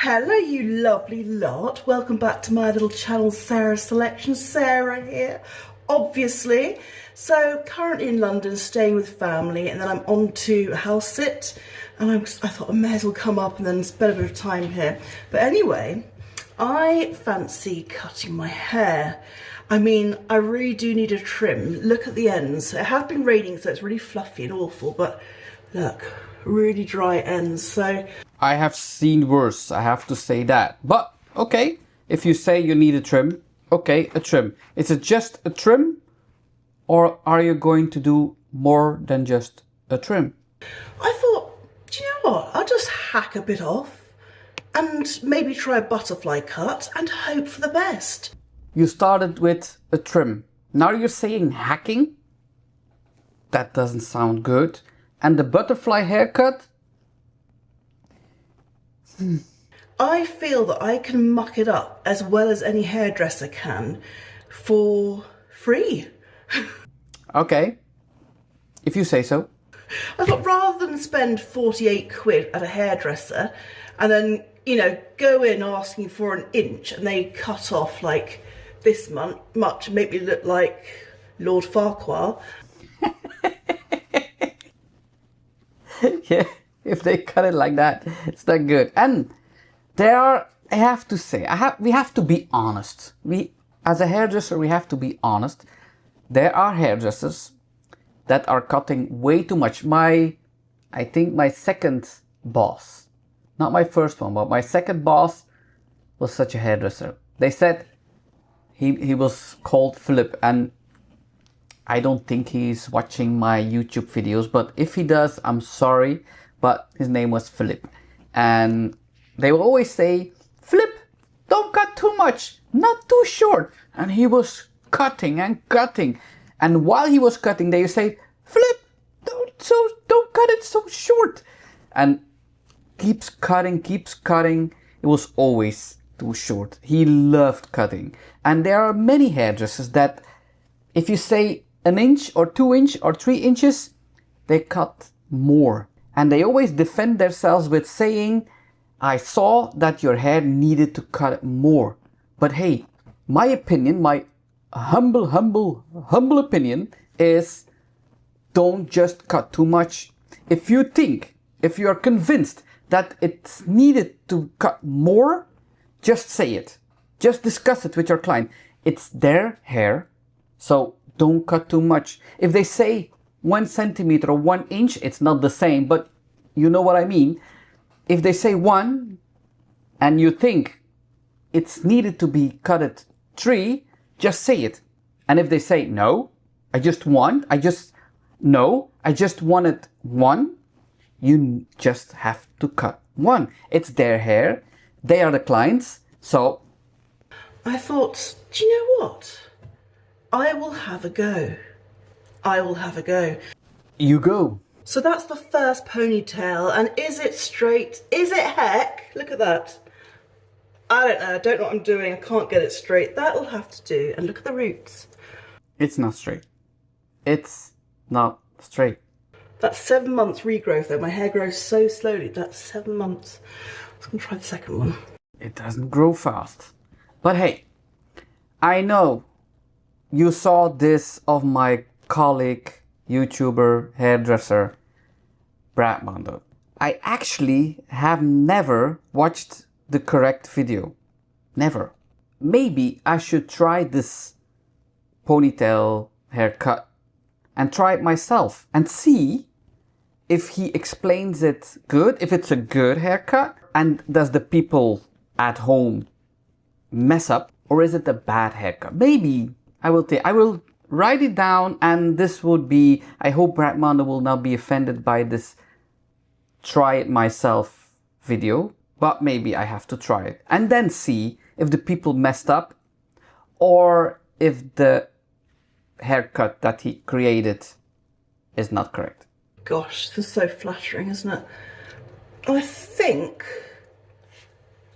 Hello you lovely lot, welcome back to my little channel Sarah's Selection. Sarah here, obviously. So currently in London staying with family, and then I'm on to house sit, and I thought I may as well come up and then spend a bit of time here. But anyway, I fancy cutting my hair. I mean, I really do need a trim. Look at the ends. It has been raining, so it's really fluffy and awful, but look, really dry ends. So I have seen worse, I have to say that. But, okay, if you say you need a trim, okay, a trim. Is it just a trim? Or are you going to do more than just a trim? I thought, do you know what? I'll just hack a bit off and maybe try a butterfly cut and hope for the best. You started with a trim. Now you're saying hacking? That doesn't sound good. And the butterfly haircut? I feel that I can muck it up as well as any hairdresser can for free. Okay, if you say so. I thought rather than spend 48 quid at a hairdresser and then, you know, go in asking for an inch and they cut off like this much and make me look like Lord Farquhar. Yeah, if they cut it like that, it's not good. And there are, I have to say, we have to be honest. As a hairdresser, we have to be honest. There are hairdressers that are cutting way too much. I think my second boss, not my first one, but my second boss was such a hairdresser. They said he was called Philip, and I don't think he's watching my YouTube videos, but if he does, I'm sorry, but his name was Philip. And they will always say, Philip, don't cut too much, not too short. And he was cutting and cutting. And while he was cutting, they say, Philip, don't cut it so short. And keeps cutting. It was always too short. He loved cutting. And there are many hairdressers that if you say an inch or 2 inch or 3 inches, they cut more. And they always defend themselves with saying, I saw that your hair needed to cut more. But hey, my opinion, my humble opinion is don't just cut too much. If you are convinced that it's needed to cut more, just say it. Just discuss it with your client. It's their hair, so don't cut too much. If they say 1 centimeter or 1 inch, it's not the same, but you know what I mean. If they say 1 and you think it's needed to be cut at 3, just say it. And if they say no, I just wanted 1, you just have to cut 1. It's their hair, they are the clients, so. I thought, do you know what? I will have a go. You go. So that's the first ponytail, and is it straight? Is it heck? Look at that. I don't know what I'm doing, I can't get it straight. That'll have to do, and look at the roots. It's not straight. It's not straight. That's 7 months regrowth though, my hair grows so slowly, that's 7 months. I'm gonna try the second one. It doesn't grow fast. But hey, I know you saw this of my colleague, YouTuber, hairdresser, Brad Mondo. I actually have never watched the correct video. Never. Maybe I should try this ponytail haircut and try it myself and see if he explains it good, if it's a good haircut, and does the people at home mess up, or is it a bad haircut? Maybe I will write it down, and this would be, I hope Brad Mondo will not be offended by this try it myself video, but maybe I have to try it and then see if the people messed up or if the haircut that he created is not correct. Gosh, this is so flattering, isn't it? I don't think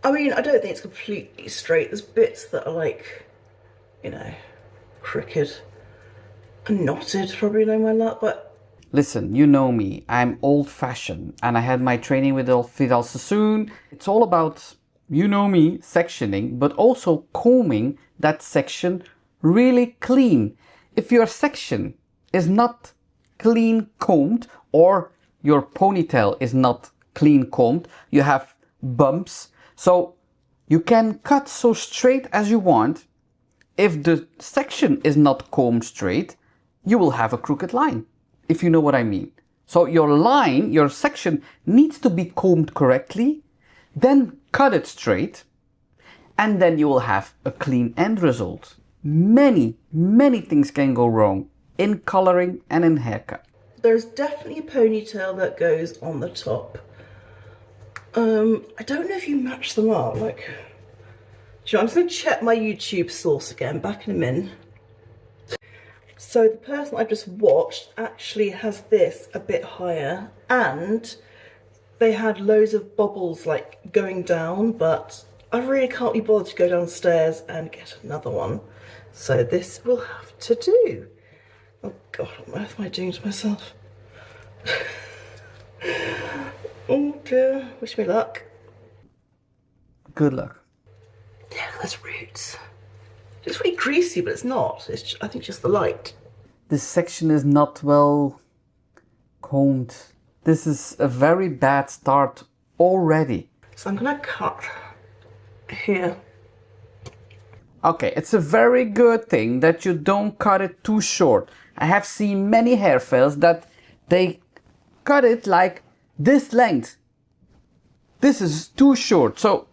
it's completely straight. There's bits that are like, you know, crooked and knotted, probably know my luck, but Listen, you know me, I'm old-fashioned and I had my training with Vidal Sassoon. It's all about you know me, sectioning, but also combing that section really clean. If your section is not clean combed, or your ponytail is not clean combed, you have bumps. So you can cut so straight as you want. If the section is not combed straight, you will have a crooked line, if you know what I mean. So your line, your section needs to be combed correctly, then cut it straight, and then you will have a clean end result. Many things can go wrong in coloring and in haircut. There's definitely a ponytail that goes on the top. I don't know if you match them up. Like, I'm just going to check my YouTube source again, back in a minute. So the person I just watched actually has this a bit higher, and they had loads of bubbles like going down, but I really can't be bothered to go downstairs and get another one. So this will have to do. Oh God, what on earth am I doing to myself? Oh dear, wish me luck. Good luck. Yeah, there's roots. It's really greasy, but it's not. It's I think just the light. This section is not well combed. This is a very bad start already. So I'm gonna cut here. Okay, it's a very good thing that you don't cut it too short. I have seen many hairstyles that they cut it like this length. This is too short, so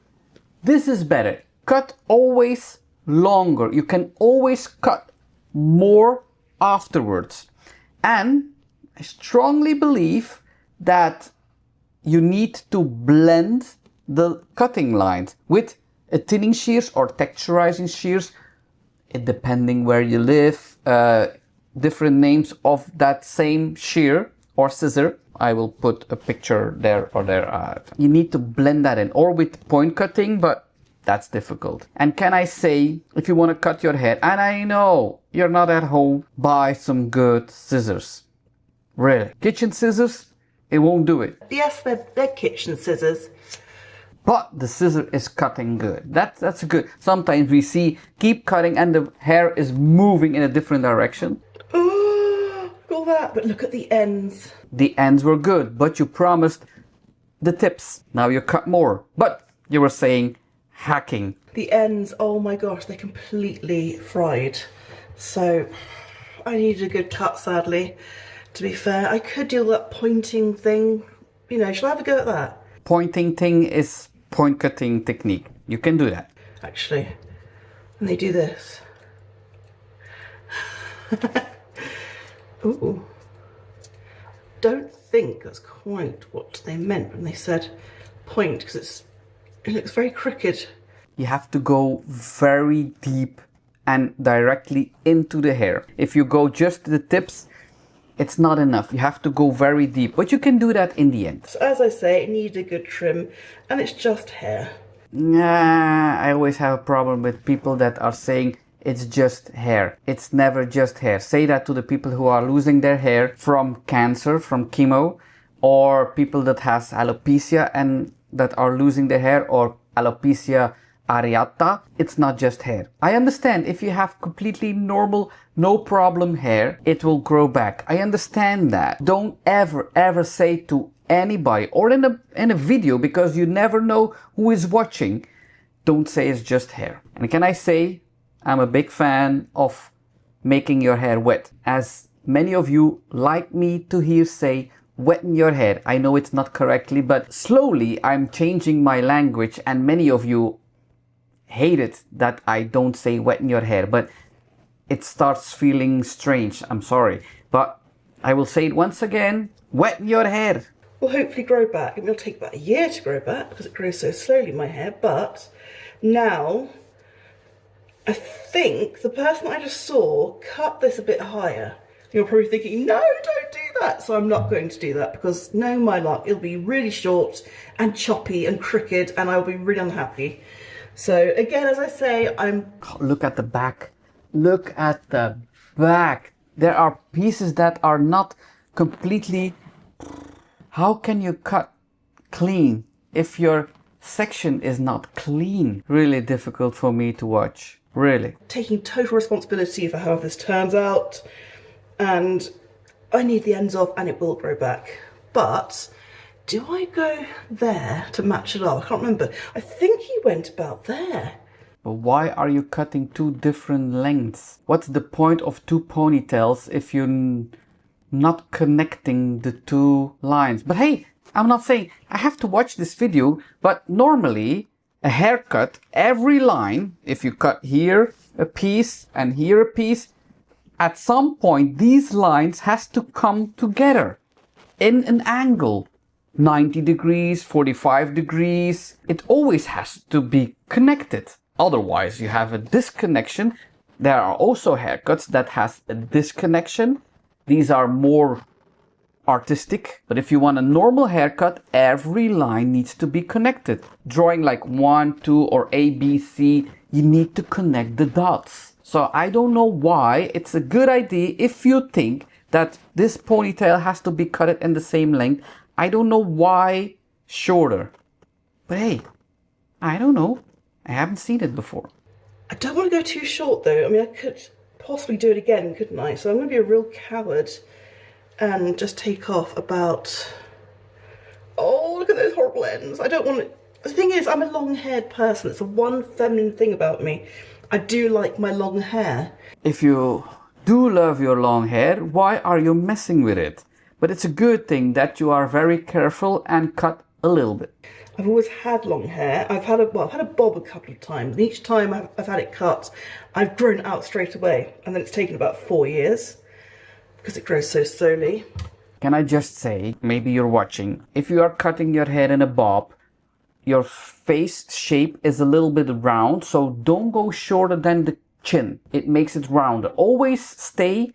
this is better. Cut always longer. You can always cut more afterwards. And I strongly believe that you need to blend the cutting lines with a thinning shears or texturizing shears, it depending where you live, different names of that same shear or scissor. I will put a picture there or there. You need to blend that in, or with point cutting, but that's difficult. And can I say, if you want to cut your hair, and I know you're not at home, buy some good scissors. Really. Kitchen scissors, it won't do it. Yes, they're kitchen scissors. But the scissor is cutting good. That's good. Sometimes we see keep cutting and the hair is moving in a different direction. Oh, all that, but look at the ends. The ends were good, but you promised the tips. Now you cut more. But you were saying hacking. The ends, oh my gosh, they're completely fried. So I needed a good cut, sadly. To be fair, I could do that pointing thing. You know, shall I have a go at that? Pointing thing is point cutting technique. You can do that. Actually, and they do this. Ooh. Don't think that's quite what they meant when they said point, because it looks very crooked. You have to go very deep and directly into the hair. If you go just to the tips, it's not enough. You have to go very deep, but you can do that in the end. So as I say, it needs a good trim, and it's just hair. Nah, I always have a problem with people that are saying it's just hair. It's never just hair. Say that to the people who are losing their hair from cancer, from chemo, or people that has alopecia and that are losing their hair, or alopecia areata. It's not just hair. I understand if you have completely normal, no problem hair, it will grow back. I understand that. Don't ever say to anybody or in a video, because you never know who is watching, don't say it's just hair. And can I say, I'm a big fan of making your hair wet. As many of you like me to hear say, wetten your hair. I know it's not correctly, but slowly I'm changing my language, and many of you hate it that I don't say wetten your hair, but it starts feeling strange. I'm sorry, but I will say it once again, wetten your hair. Will hopefully grow back. It'll take about a year to grow back because it grows so slowly, my hair, but now I think the person I just saw cut this a bit higher. You're probably thinking, no, don't do that. So I'm not going to do that, because no, my luck, it'll be really short and choppy and crooked, and I'll be really unhappy. So again, as I say, Look at the back. Look at the back. There are pieces that are not completely... How can you cut clean if your section is not clean. Really difficult for me to watch. Really. Taking total responsibility for how this turns out, and I need the ends off and it will grow back. But do I go there to match it up? I can't remember. I think he went about there. But why are you cutting two different lengths? What's the point of two ponytails if you're not connecting the two lines? But hey, I'm not saying I have to watch this video, but normally a haircut, every line, if you cut here a piece and here a piece, at some point these lines has to come together in an angle. 90 degrees, 45 degrees, it always has to be connected. Otherwise you have a disconnection. There are also haircuts that has a disconnection. These are more artistic, but if you want a normal haircut, every line needs to be connected. Drawing like 1, 2 or A, B, C, you need to connect the dots. So I don't know why it's a good idea if you think that this ponytail has to be cut in the same length. I don't know why shorter. But hey, I don't know. I haven't seen it before. I don't want to go too short though. I mean, I could possibly do it again, couldn't I? So I'm going to be a real coward and just take off about... Oh, look at those horrible ends. I don't want to... The thing is, I'm a long-haired person. It's the one feminine thing about me. I do like my long hair. If you do love your long hair, why are you messing with it? But it's a good thing that you are very careful and cut a little bit. I've always had long hair. I've had a bob a couple of times. And each time I've had it cut, I've grown it out straight away. And then it's taken about 4 years because it grows so slowly. Can I just say, maybe you're watching, if you are cutting your hair in a bob, your face shape is a little bit round, so don't go shorter than the chin. It makes it rounder. Always stay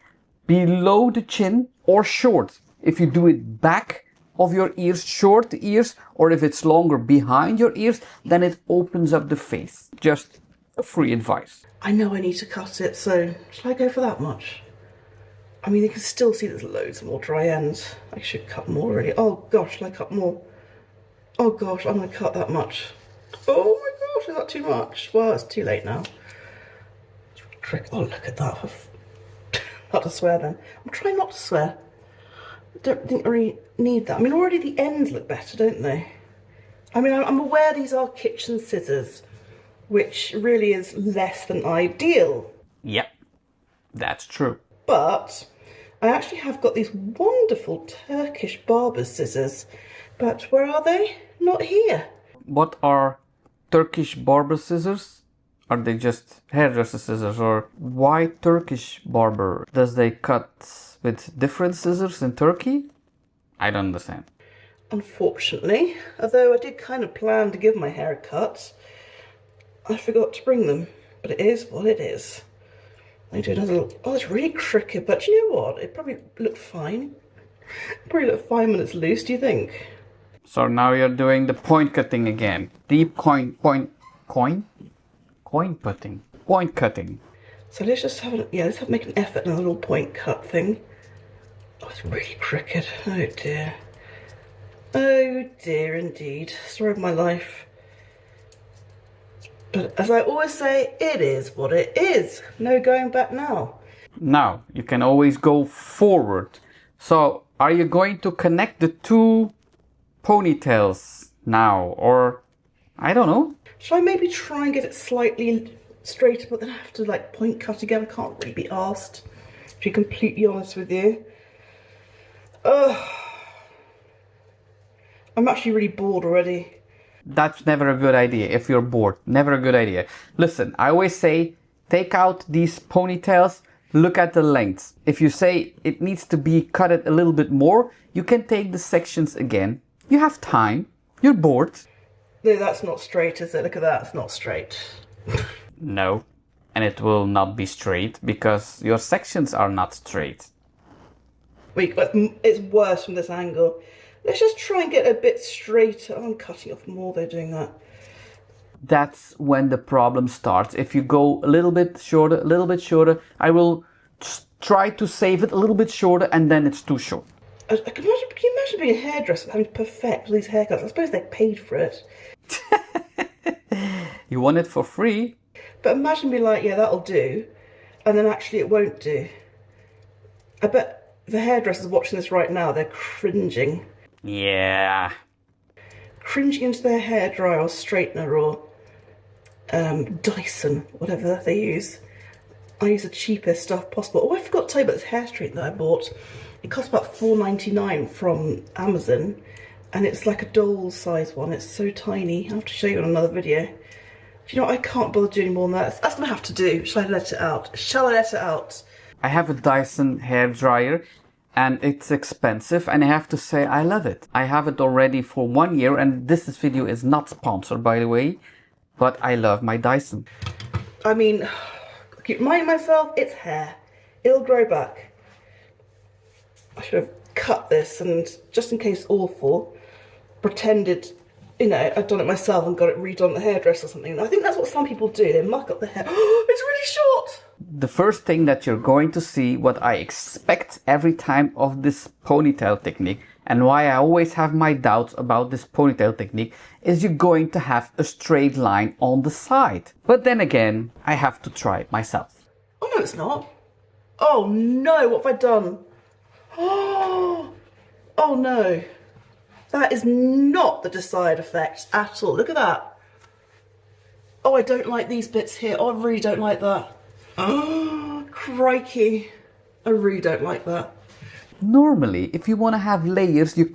below the chin or short. If you do it back of your ears, short the ears, or if it's longer behind your ears, then it opens up the face. Just a free advice. I know I need to cut it, so shall I go for that much? I mean, you can still see there's loads more dry ends. I should cut more really. Oh gosh, shall I cut more? Oh gosh, I'm going to cut that much. Oh my gosh, is that too much? Well, it's too late now. Oh, look at that. Not to swear then. I'm trying not to swear. I don't think I really need that. I mean, already the ends look better, don't they? I mean, I'm aware these are kitchen scissors, which really is less than ideal. Yep, that's true. But I actually have got these wonderful Turkish barber's scissors. But where are they? Not here. What are Turkish barber scissors? Are they just hairdresser scissors, or why Turkish barber? Does they cut with different scissors in Turkey? I don't understand. Unfortunately, although I did kind of plan to give my hair a cut, I forgot to bring them. But it is what it is. I do another little... Oh, it's really crooked, but you know what? It probably looked fine. Probably look fine when it's loose, do you think? So now you're doing the point cutting again. Deep point cutting. So let's just have let's make an effort in a little point cut thing. Oh, it's really crooked. Oh dear. Oh dear indeed. Story of my life. But as I always say, it is what it is. No going back now. Now, you can always go forward. So, are you going to connect the two ponytails now? Or, I don't know. Shall I maybe try and get it slightly straighter, but then I have to like point cut again? I can't really be asked, to be completely honest with you. I'm actually really bored already. That's never a good idea if you're bored. Never a good idea. Listen, I always say, take out these ponytails, look at the lengths. If you say it needs to be cut a little bit more, you can take the sections again. You have time. You're bored. No, that's not straight, is it? Look at that, it's not straight. No, and it will not be straight because your sections are not straight. Wait, but it's worse from this angle. Let's just try and get a bit straighter. Oh, I'm cutting off more though doing that. That's when the problem starts. If you go a little bit shorter, I will try to save it a little bit shorter and then it's too short. can you imagine being a hairdresser and having to perfect all these haircuts? I suppose they paid for it. You want it for free? But imagine being like, yeah, that'll do, and then actually it won't do. I bet the hairdressers watching this right now, they're cringing. Yeah. Cringing into their hairdryer or straightener or Dyson, whatever they use. I use the cheapest stuff possible. Oh, I forgot to tell you about this hair straightener that I bought. It cost about $4.99 from Amazon, and it's like a doll size one. It's so tiny. I'll have to show you on another video. Do you know what? I can't bother doing more than that. That's going to have to do. Shall I let it out? Shall I let it out? I have a Dyson hairdryer and it's expensive, and I have to say I love it. I have it already for 1 year, and this video is not sponsored, by the way, but I love my Dyson. I mean, I keep reminding myself, it's hair. It'll grow back. I should have cut this and, just in case awful, pretended, you know, I'd done it myself and got it redone at the hairdresser or something. I think that's what some people do. They muck up the hair. Oh, it's really short. The first thing that you're going to see, what I expect every time of this ponytail technique, and why I always have my doubts about this ponytail technique, is you're going to have a straight line on the side. But then again, I have to try it myself. Oh, no, it's not. Oh, no, what have I done? Oh no. That is not the desired effect at all. Look at that. Oh, I don't like these bits here. Oh, I really don't like that. Oh, crikey. I really don't like that. Normally, if you want to have layers, you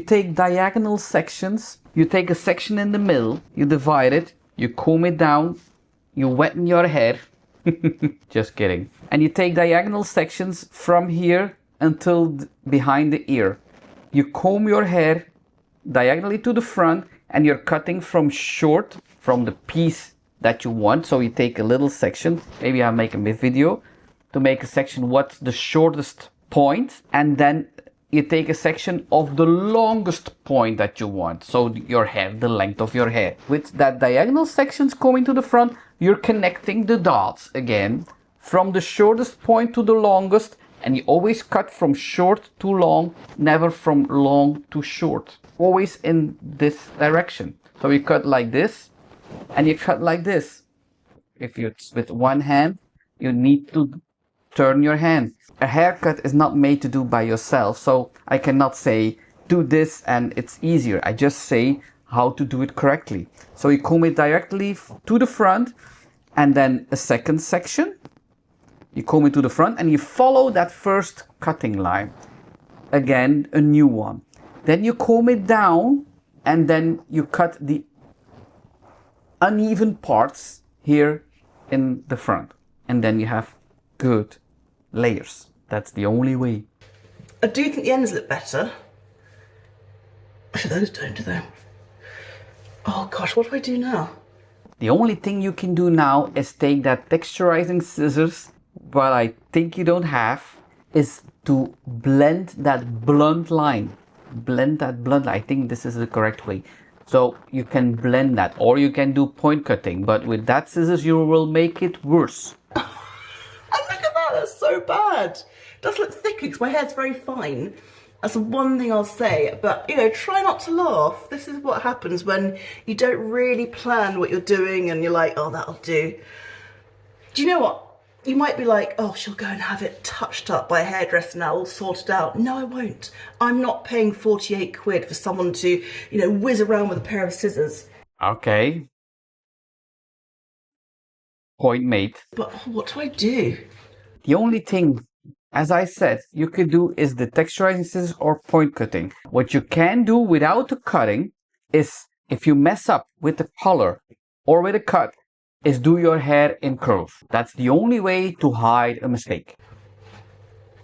take diagonal sections, you take a section in the middle, you divide it, you comb it down, you weten your hair. Just kidding. And you take diagonal sections from here until behind the ear. You comb your hair diagonally to the front, and you're cutting from short, from the piece that you want. So you take a little section, maybe I'll make a video to make a section what's the shortest point, and then you take a section of the longest point that you want. So your hair, the length of your hair. With that diagonal sections coming to the front, you're connecting the dots again from the shortest point to the longest, and you always cut from short to long, never from long to short. Always in this direction. So you cut like this, and you cut like this. If you're with one hand, you need to turn your hand. A haircut is not made to do by yourself, so I cannot say do this and it's easier. I just say how to do it correctly. So you comb it directly to the front, and then a second section. You comb it to the front and you follow that first cutting line. Again, a new one. Then you comb it down, and then you cut the uneven parts here in the front. And then you have good layers. That's the only way. I do think the ends look better. Actually, those don't, do they? Oh gosh, what do I do now? The only thing you can do now is take that texturizing scissors, what I think you don't have, is to blend that blunt line. Blend that blunt line. I think this is the correct way. So you can blend that, or you can do point cutting, but with that scissors you will make it worse. And look at that, that's so bad. It does look thicker because my hair's very fine. That's the one thing I'll say, but you know, try not to laugh. This is what happens when you don't really plan what you're doing and you're like, oh, that'll do. Do you know what? You might be like, oh, she'll go and have it touched up by a hairdresser now, all sorted out. No, I won't. I'm not paying 48 quid for someone to, you know, whiz around with a pair of scissors. Okay. Point made. But what do I do? The only thing, as I said, you could do is the texturizing scissors or point cutting. What you can do without the cutting is, if you mess up with the color or with a cut, is do your hair in curls. That's the only way to hide a mistake.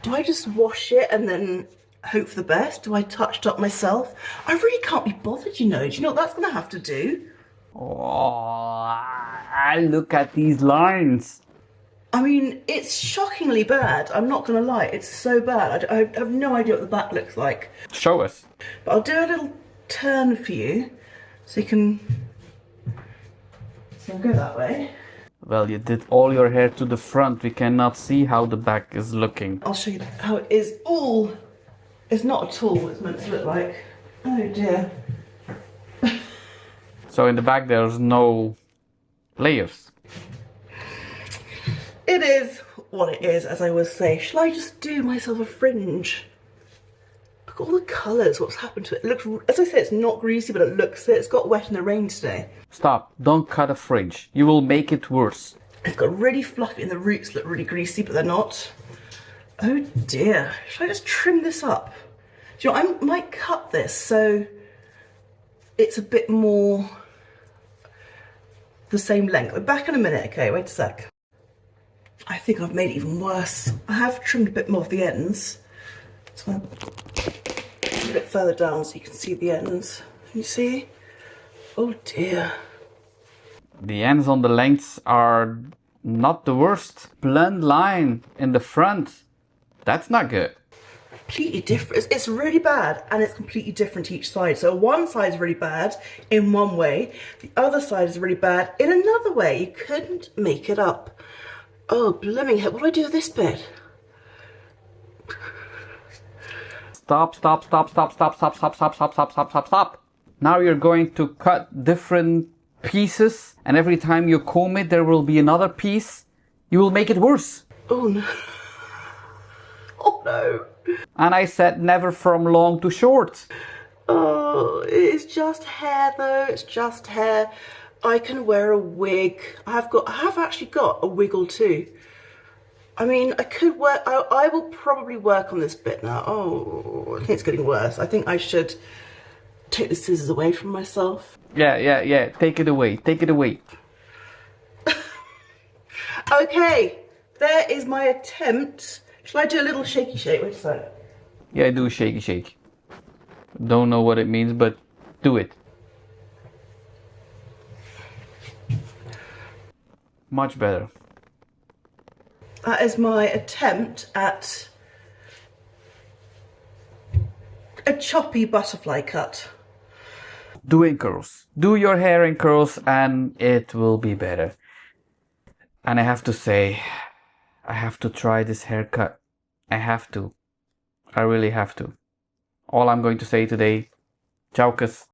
Do I just wash it and then hope for the best? Do I touch it up myself? I really can't be bothered, you know. Do you know what that's going to have to do? Oh, look at these lines. I mean, it's shockingly bad. I'm not going to lie. It's so bad. I have no idea what the back looks like. Show us. But I'll do a little turn for you so you can... So go that way. Well, you did all your hair to the front. We cannot see how the back is looking. I'll show you how it is all It's not at all what it's meant to look like. Oh dear. So in the back there's no layers. It is what it is, as I would say. Shall I just do myself a fringe? Look at all the colours, what's happened to it. It looks, as I say, it's not greasy, but it looks it. It's got wet in the rain today. Stop, don't cut a fringe. You will make it worse. It's got really fluffy and the roots look really greasy, but they're not. Oh dear. Should I just trim this up? Do you know, I might cut this so it's a bit more the same length. We're back in a minute. Okay, wait a sec. I think I've made it even worse. I have trimmed a bit more of the ends. So I'm a bit further down so you can see the ends. Can you see? Oh dear. The ends on the lengths are not the worst. Blend line in the front. That's not good. Completely different. It's really bad and it's completely different each side. So one side is really bad in one way. The other side is really bad in another way. You couldn't make it up. Oh, blooming heck. What do I do with this bit? Stop, stop, stop, stop, stop, stop, stop, stop, stop, stop, stop, stop, stop. Now you're going to cut different pieces, and every time you comb it, there will be another piece. You will make it worse. Oh no. Oh no. And I said never from long to short. Oh, it's just hair though. It's just hair. I can wear a wig. I have actually got a wig or two. I mean, I could work. I will probably work on this bit now. Oh, I think it's getting worse. I think I should take the scissors away from myself. Yeah. Take it away. Take it away. Okay, there is my attempt. Shall I do a little shaky shake? Wait a sec. Yeah, do a shaky shake. Don't know what it means, but do it. Much better. That is my attempt at a choppy butterfly cut. Do in curls. Do your hair in curls and it will be better. And I have to say, I have to try this haircut. I have to. I really have to. All I'm going to say today, tchaukas.